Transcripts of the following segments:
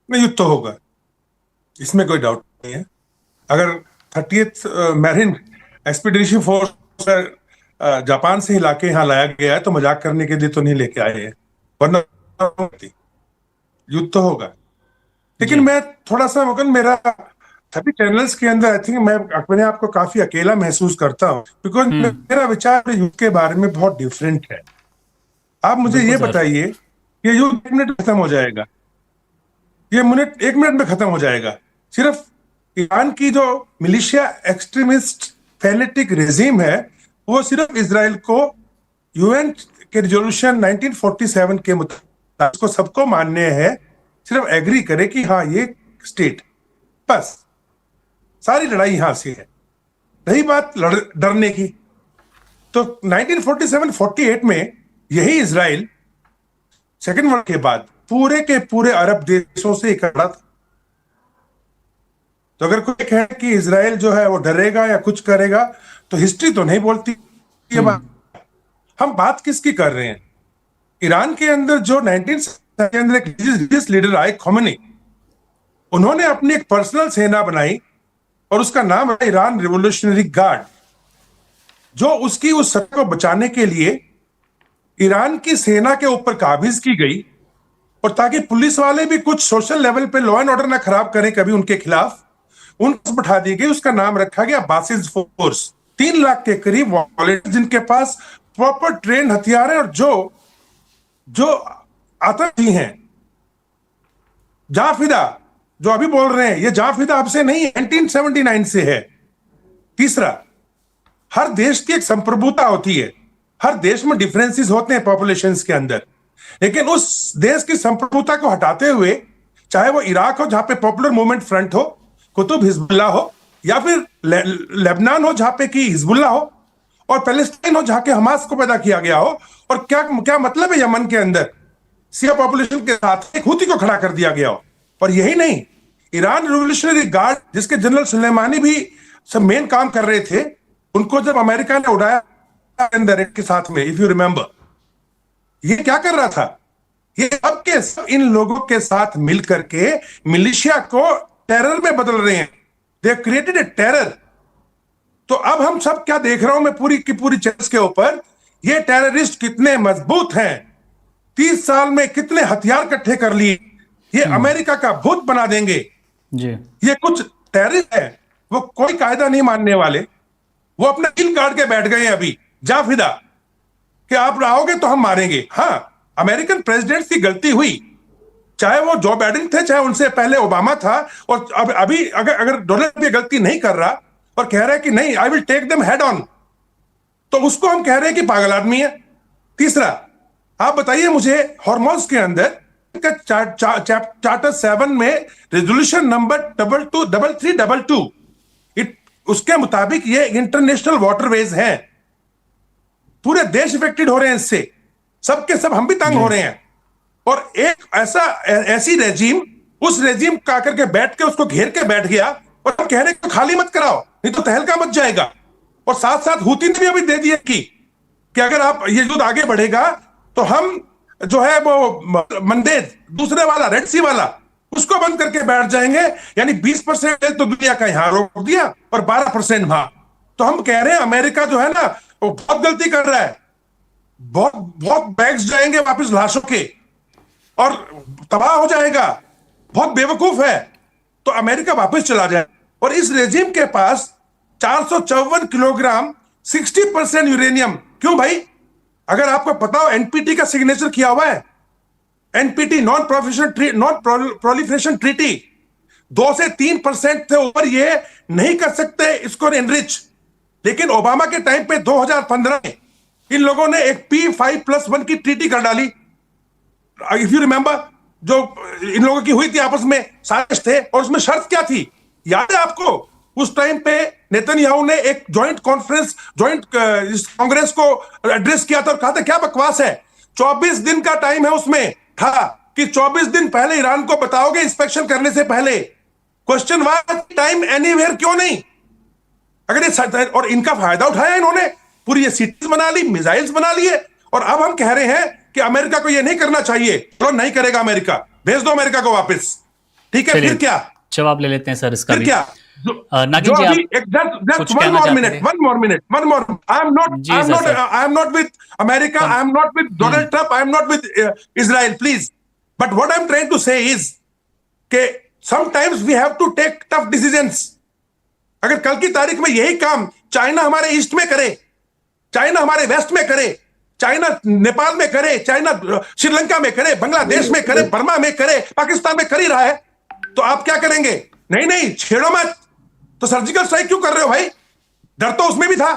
नहीं, युद्ध तो होगा, इसमें कोई डाउट नहीं है। अगर 30th marine expedition force Japan से ही लाके यहाँ लाया गया है तो मजाक करने के लिए तो नहीं लेके आए हैं, वरना युद्ध तो होगा। लेकिन जी। मैं थोड़ा सा मगन मेरा सभी चैनल्स के अंदर आई थिंक मैं अपने आप को काफी अकेला महसूस करता हूँ, बिकॉज हम्म। मेरा विचार युद्ध के बारे में बहुत डिफरेंट है। आप मुझे बिल्कुल ये सर। बताइए, ये युद्ध 1 मिनट में खत्म हो जाएगा, ये मिनट 1 मिनट में खत्म हो जाएगा। सिर्फ ईरान की जो मिलिशिया एक्सट्रीमिस्ट फैनेटिक रेजिम है, वो सिर्फ इसराइल को यूएन के रिजोल्यूशन 1947 के मुताबिक उसको सबको मानने हैं, सिर्फ एग्री करे कि हाँ ये स्टेट, बस सारी लड़ाई यहां से है। रही बात डरने की, तो 1947-48 में यही इसराइल सेकेंड वर्ल्ड के बाद पूरे के पूरे अरब देशों से इकट्ठा था। तो अगर कोई कहे कि इसराइल जो है वो डरेगा या कुछ करेगा, तो हिस्ट्री तो नहीं बोलती ये बात। हम्म। हम बात किसकी कर रहे हैं? ईरान के अंदर जो 19 के अंदर एक रिलीजियस लीडर आए खोमेनी, उन्होंने अपनी एक पर्सनल सेना बनाई और उसका नाम है ईरान रिवोल्यूशनरी गार्ड, जो उसकी उस सत्ता को बचाने के लिए ईरान की सेना के ऊपर काबिज की गई। और ताकि पुलिस वाले भी कुछ सोशल लेवल पे लॉ एंड ऑर्डर ना खराब करें कभी उनके खिलाफ, उनको बैठा दी गई। उसका नाम रखा गया बासिस फोर्स। 3 लाख के करीब वॉलेंटियर्स जिनके पास प्रॉपर ट्रेन हथियार है, और जो जो आतंकी हैं, जाफिदा जो अभी बोल रहे हैं, ये जाफिदा अब से नहीं, 1979 से है। तीसरा, हर देश की एक संप्रभुता होती है, हर देश में डिफरेंसेस होते हैं पॉपुलेशंस के अंदर, लेकिन उस देश की संप्रभुता को हटाते हुए, चाहे वो इराक हो जहां पे पॉपुलर मूवमेंट फ्रंट हो, कुतुब हिजबुल्लाह हो, या फिर लेबनान हो जहां पे की हिजबुल्लाह हो, और पैलेस्टाइन हो जहां के हमास को पैदा किया गया हो, और क्या क्या मतलब है यमन के अंदर सिया पॉपुलेशन के साथ एक हुती को खड़ा कर दिया गया हो। और यही नहीं, ईरान रिवोल्यूशनरी गार्ड जिसके जनरल सुलेमानी भी सब मेन काम कर रहे थे, उनको जब अमेरिका ने उड़ाया अंदर के साथ में, इफ यू रिमेंबर, ये क्या कर रहा था? ये सब के सब इन लोगों के साथ मिल करके मिलिशिया को टेरर में बदल रहे हैं। They created a terror. तो अब हम सब क्या देख रहा हूं मैं पूरी की पूरी चर्च के ऊपर, ये टेररिस्ट कितने मजबूत हैं, 30 साल में कितने हथियार इकट्ठे कर लिए, ये हम्म। अमेरिका का भूत बना देंगे। जी। ये कुछ टेररिस्ट है, वो कोई कायदा नहीं मानने वाले, वो अपना दिल गाड़ के बैठ गए हैं अभी जाफिदा, कि आप आओगे तो हम मारेंगे। हाँ, अमेरिकन प्रेसिडेंट की गलती हुई, चाहे वो जो बाइडेन थे, चाहे उनसे पहले ओबामा था। और अब अभी अगर अगर डोनाल्ड ट्रंप ये गलती नहीं कर रहा और कह रहा है कि नहीं, I will take them head on, तो उसको हम कह रहे हैं कि पागल आदमी है। तीसरा, आप बताइए मुझे, हॉर्मोन्स के अंदर का चार्टर 7 में रेजोल्यूशन नंबर 2332, उसके मुताबिक ये इंटरनेशनल वाटरवेज हैं, पूरे देश इफेक्टेड हो रहे हैं इससे, सबके सब हम भी तंग जी। हो रहे हैं। और एक ऐसी रेजीम, उस रेजीम का करके बैठ के उसको घेर के बैठ गया, और हम कह रहे हैं खाली मत कराओ नहीं तो तहलका मच जाएगा। और साथ साथ हूती ने भी अभी दे दिया कि अगर आप ये युद्ध आगे बढ़ेगा तो हम जो है वो मंदेद दूसरे वाला रेड सी वाला उसको बंद करके बैठ जाएंगे। यानी 20% तो दुनिया का यहां रोक दिया और 12% वहां। तो हम कह रहे हैं अमेरिका जो है ना, वो बहुत गलती कर रहा है, बहुत बहुत बैग्स जाएंगे वापस लाशों के, और तबाह हो जाएगा, बहुत बेवकूफ है। तो अमेरिका वापस चला जाए। और इस रेजिम के पास 454 किलोग्राम 60% यूरेनियम। क्यों भाई? अगर आपको पता हो, एनपीटी का सिग्नेचर किया हुआ है, एनपीटी नॉन प्रोलिफरेशन ट्रीटी, 2 से 3% से ऊपर ये नहीं कर सकते इसको एनरिच। लेकिन ओबामा के टाइम पे 2015 में इन लोगों ने एक P5+1 की ट्रीटी कर डाली, इफ यू रिमेंबर, जो इन लोगों की हुई थी आपस में, साजिश थे। और उसमें शर्त क्या थी, याद है आपको? उस टाइम पे नेतन्याहू ने एक जॉइंट कॉन्फ्रेंस, जॉइंट कांग्रेस को एड्रेस किया था और कहा था क्या बकवास है, 24 दिन का टाइम है उसमें था कि 24 दिन पहले ईरान को बताओगे इंस्पेक्शन करने से पहले। क्वेश्चन वाज टाइम एनीवेयर, क्यों नहीं? अगर ये, और इनका फायदा उठाया इन्होंने, पूरी ये सिटीज बना ली, मिसाइल्स बना लिए। और अब हम कह रहे हैं कि अमेरिका को ये नहीं करना चाहिए। तो नहीं करेगा अमेरिका, भेज दो अमेरिका को वापस। ठीक है, फिर क्या? जवाब ले लेते हैं सर इसका फिर भी। क्या? नागिन जी, आप one more minute. I am not with America. I am not with Donald Trump. I am not with Israel. Please. But what I am trying to say is that sometimes we have to take tough decisions. अगर कल की तारीख में यही काम China हमारे east में करे, चाइना हमारे वेस्ट में करे, चाइना नेपाल में करे, चाइना श्रीलंका में करे, बांग्लादेश में करे, बर्मा में करे, पाकिस्तान में कर ही रहा है, तो आप क्या करेंगे? नहीं नहीं, छेड़ो मत। तो सर्जिकल स्ट्राइक क्यों कर रहे हो भाई? डर तो उसमें भी था,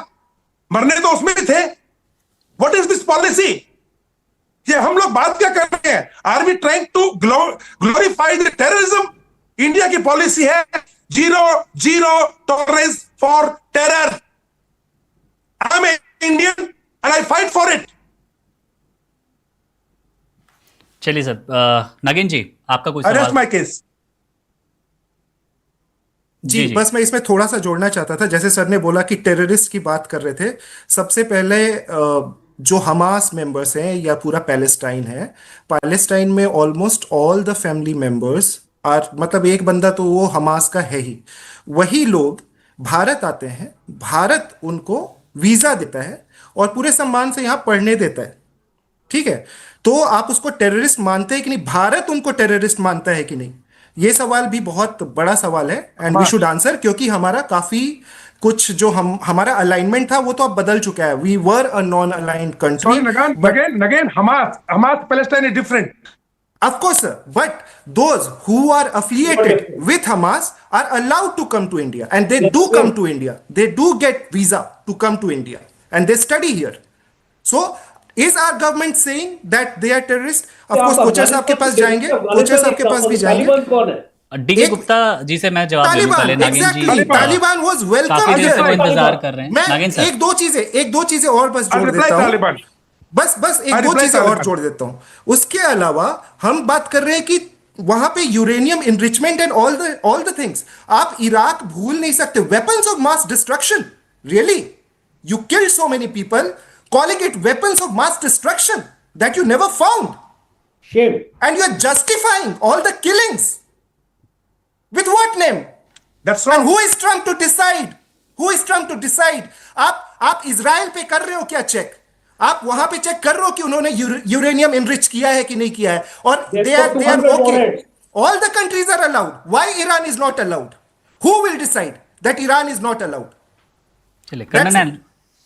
मरने तो उसमें भी थे। What is this policy? ये हम लोग बात क्या कर रहे हैं? Are we trying to glorify the terrorism? India की पॉलिसी है zero tolerance for terror. I am Indian and I fight for it. चलिए सर, नागिन जी आपका कोई अरेस्ट सवाल? My case. जी, बस मैं इसमें थोड़ा सा जोड़ना चाहता था। जैसे सर ने बोला कि टेररिस्ट की बात कर रहे थे, सबसे पहले जो हमास मेंबर्स हैं या पूरा पैलेस्टाइन है, पैलेस्टाइन में almost all the family members are, मतलब एक बंदा तो वो हमास का है ही। वही लोग भारत आते हैं, भारत उनको वीजा देता है और पूरे सम्मान से यहाँ पढ़ने देता है, ठीक है? तो आप उसको टेररिस्ट मानते हैं कि नहीं? भारत उनको टेररिस्ट मानता है कि नहीं? ये सवाल भी बहुत बड़ा सवाल है एंड वी शुड आंसर, क्योंकि हमारा काफी कुछ जो हमारा अलाइनमेंट था वो तो अब बदल चुका है। We were a non aligned country. Again, Hamas, Palestine is different. Of course, sir. But those who are affiliated with Hamas are allowed to come to India, and they do come to India. They do get visa to come to India, and they study here. So, is our government saying that they are terrorists? Of course, Kochar साहब के पास जाएंगे, कोचर साहब के पास भी जाएंगे। तालिबान कौन है? DK Gupta ji से मैं जवाब दूं पहले। नागिन जी, तालिबान वाज वेलकम। काफी देर से वो इंतजार कर रहे हैं। मैं नागिन सर, एक दो चीजें और बस जोड़ देता हूं। बस एक दो चीजें और जोड़ देता हूं। उसके अलावा हम बात कर रहे हैं कि वहां पे uranium enrichment and all the things. आप इराक भूल नहीं सकते। Weapons of mass destruction, really? You killed so many people, calling it weapons of mass destruction that you never found. Shame. And you are justifying all the killings. With what name? That's wrong. And who is Trump to decide? Who is Trump to decide? आप Israel पे कर रहे हो क्या check? आप वहां पे check कर रहे हो कि उन्होंने यूरेनियम इनरिच किया है कि नहीं किया है? और they are okay. All the countries are allowed. Why Iran is not allowed? Who will decide that Iran is not allowed? चलिए कर्नल,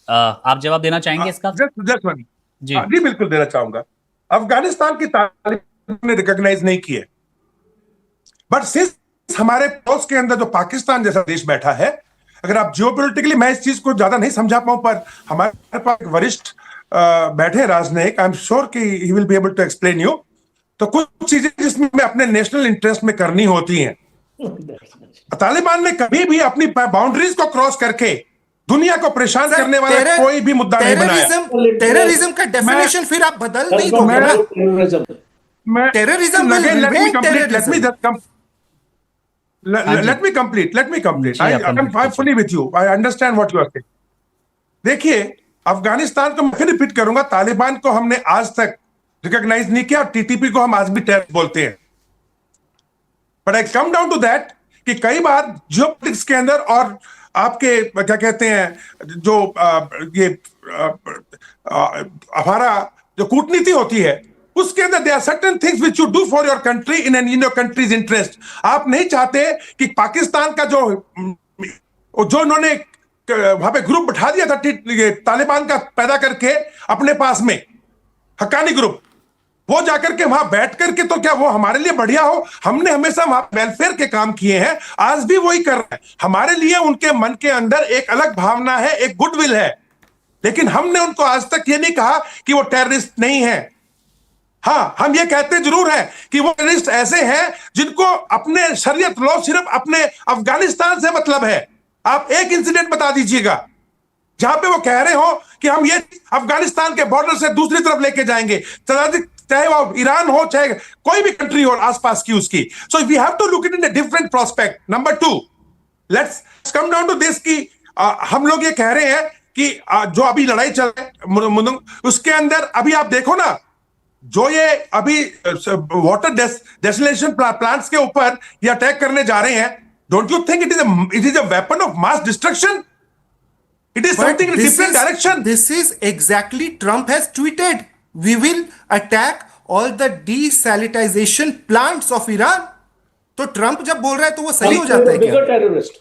आप जवाब देना चाहेंगे इसका? Just one. जी जी बिल्कुल देना चाहूंगा। अफगानिस्तान की तालिबान ने रिकॉग्नाइज नहीं किए, बट सिंस हमारे पड़ोस के अंदर जो पाकिस्तान जैसा देश बैठा है, अगर आप जियोपॉलिटिकली, मैं इस चीज को ज्यादा नहीं समझा पाऊं, पर हमारे पास एक वरिष्ठ बैठे राजनयिक, आई एम श्योर कि he will be able to explain you. तो कुछ चीजें जिसमें अपने नेशनल इंटरेस्ट में करनी होती हैं, तालिबान ने कभी भी अपनी बाउंड्रीज को क्रॉस करके दुनिया को परेशान करने वाला कोई भी मुद्दा नहीं बनाया। टेररिज्म का डेफिनेशन फिर आप बदल नहीं दोगे ना? Terrorism let me complete. I'm fully with you. I understand what you are saying. देखिए, अफगानिस्तान को मैं फिर रिपीट करूंगा, तालिबान को हमने आज तक रिकॉग्नाइज नहीं किया, टीटीपी को हम आज भी टेरर बोलते हैं। But I come down to that कि कई बार जियोपॉलिटिक्स के अंदर और आपके क्या कहते हैं, जो ये हमारा जो कूटनीति होती है, उसके अंदर there are certain things which you do for your country in your country's interest. आप नहीं चाहते कि पाकिस्तान का जो उन्होंने वहां पे ग्रुप बैठा दिया था तालिबान का पैदा करके अपने पास में, हक्कानी ग्रुप, वो जाकर के वहां बैठ करके, तो क्या वो हमारे लिए बढ़िया हो? हमने हमेशा वहां वेलफेयर के काम किए हैं, आज भी वही कर रहे हैं। हमारे लिए उनके मन के अंदर एक अलग भावना है, एक गुडविल है, लेकिन हमने उनको आज तक ये नहीं कहा कि वो टेररिस्ट नहीं है। हाँ, हम ये कहते जरूर हैं कि वो टेररिस्ट ऐसे हैं जिनको अपने शरीयत लॉ सिर्फ अपने अफगानिस्तान से मतलब है। आप एक इंसिडेंट बता दीजिएगा जहां पे वो कह रहे हो कि हम ये अफगानिस्तान के बॉर्डर से दूसरी तरफ लेके जाएंगे, चाहे वो ईरान हो, चाहे कोई भी कंट्री हो आसपास की उसकी। So we have to look it in a different prospect. Number 2, let's come down to this कि हम लोग ये कह रहे हैं कि जो अभी लड़ाई चल रही है उसके अंदर, अभी आप देखो ना, जो ये अभी वाटर डेस्टिनेशन प्लांट्स के ऊपर ये अटैक करने जा रहे हैं, don't you think it is a weapon of mass destruction? It is something in a different direction. This is exactly Trump has tweeted. We will attack all the desalinization plants of Iran. तो Trump जब बोल रहा है तो वो सही हो जाता है क्या? टेररिस्ट।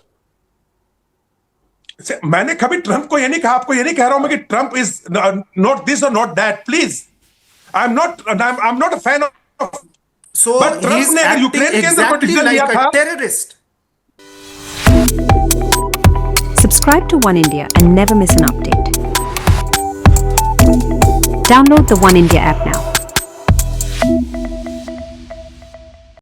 मैंने कभी ट्रम्प को ये नहीं कहा, आपको ये नहीं कह रहा हूं मैं कि ट्रम्प इज नॉट दिस और not that, please. I am not a fan of, So but Trump he's ने अगर यूक्रेन acting के अंदर exactly डिसीजन लिया like था, a terrorist. Subscribe to One India and never miss an update. Download the One India app now.